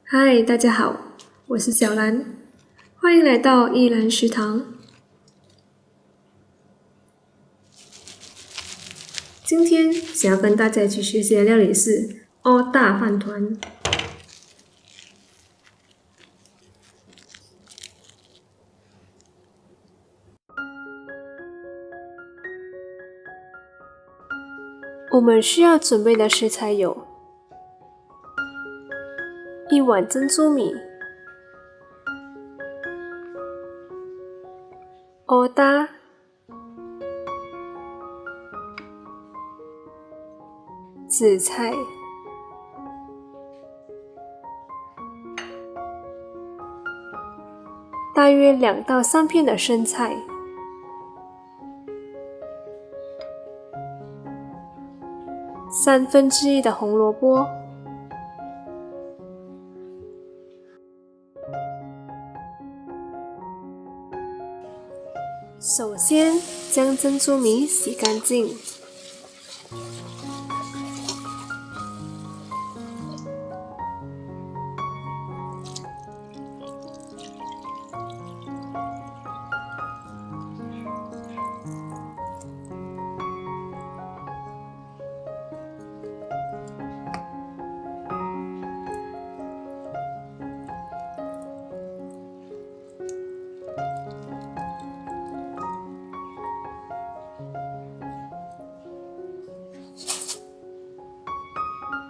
嗨，大家好，我是小兰，欢迎来到一兰食堂。今天想要跟大家一起学习的料理是欧大饭团。我们需要准备的食材有1碗珍珠米、欧大、紫菜、大约2到3片的生菜、1/3的红萝卜。首先，将珍珠米洗干净，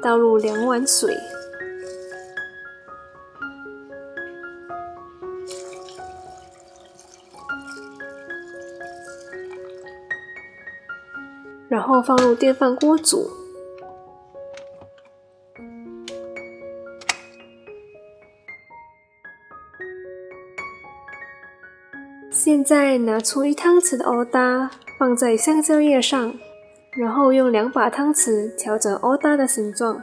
倒入2碗水，然后放入电饭锅煮。现在拿出1汤匙的欧大，放在香蕉叶上，然后用2把汤匙调整欧大的形状。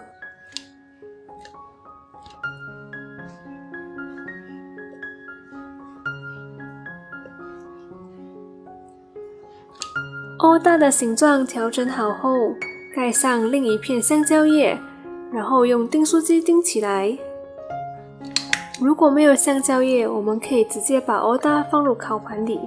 欧大的形状调整好后，盖上另一片香蕉叶，然后用订书机钉起来。如果没有香蕉叶，我们可以直接把欧大放入烤盘里。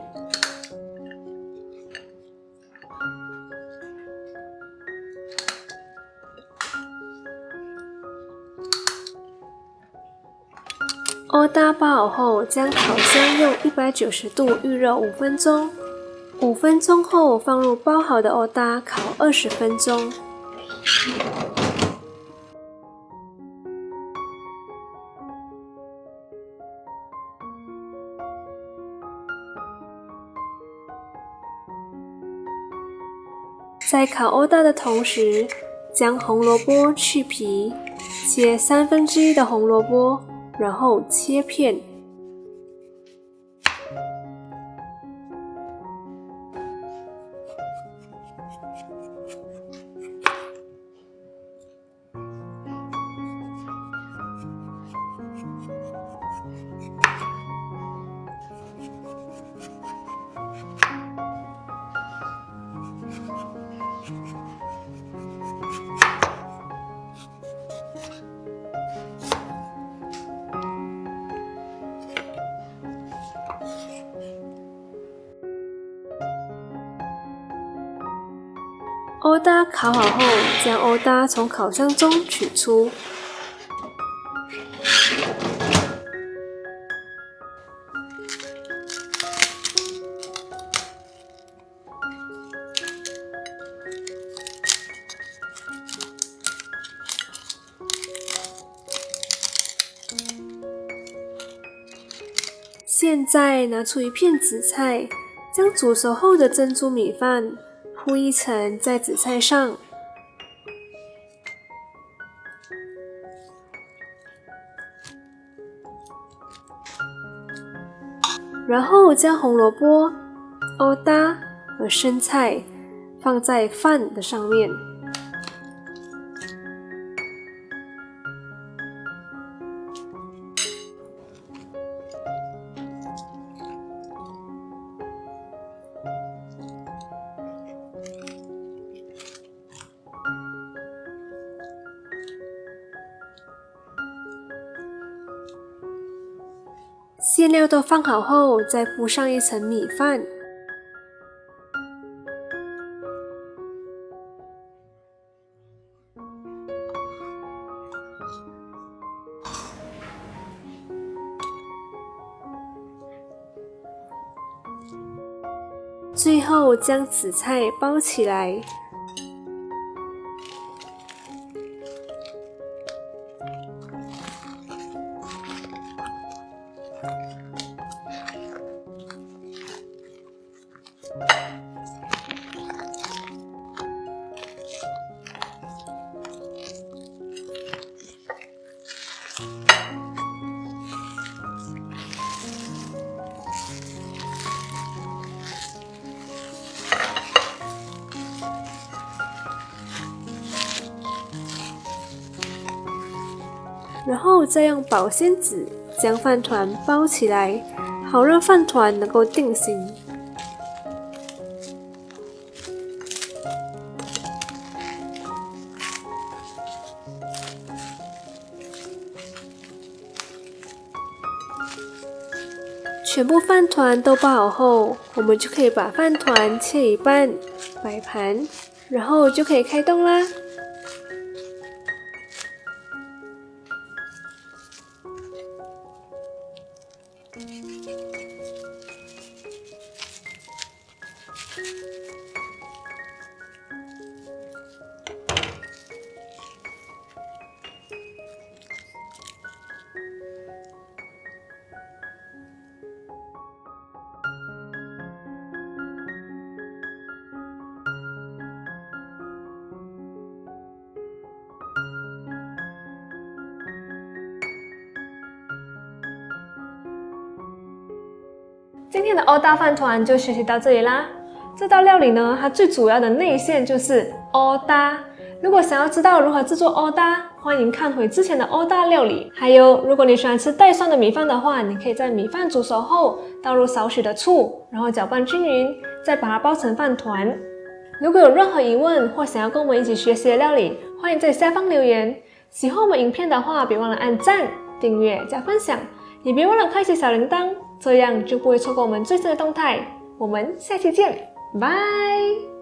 欧大包好后，将烤箱用190度预热5分钟。5分钟后，放入包好的欧大烤20分钟。在烤欧大的同时，将红萝卜去皮，切1/3的红萝卜，然后切片。欧大烤好后，将欧大从烤箱中取出。现在拿出1片紫菜，将煮熟后的珍珠米饭铺1层在紫菜上，然后将红萝卜、欧大和生菜放在饭的上面。馅料都放好后，再铺上一层米饭。最后将紫菜包起来。然后再用保鲜纸将饭团包起来，好让饭团能够定型。全部饭团都包好后，我们就可以把饭团切一半，摆盘，然后就可以开动啦。今天的欧大饭团就学习到这里啦。这道料理呢，它最主要的内馅就是欧大。如果想要知道如何制作欧大，欢迎看回之前的欧大料理。还有，如果你喜欢吃带酸的米饭的话，你可以在米饭煮熟后倒入少许的醋，然后搅拌均匀，再把它包成饭团。如果有任何疑问或想要跟我们一起学习的料理，欢迎在下方留言。喜欢我们影片的话，别忘了按赞、订阅、加分享，也别忘了开启小铃铛，这样就不会错过我们最新的动态。我们下期见，拜。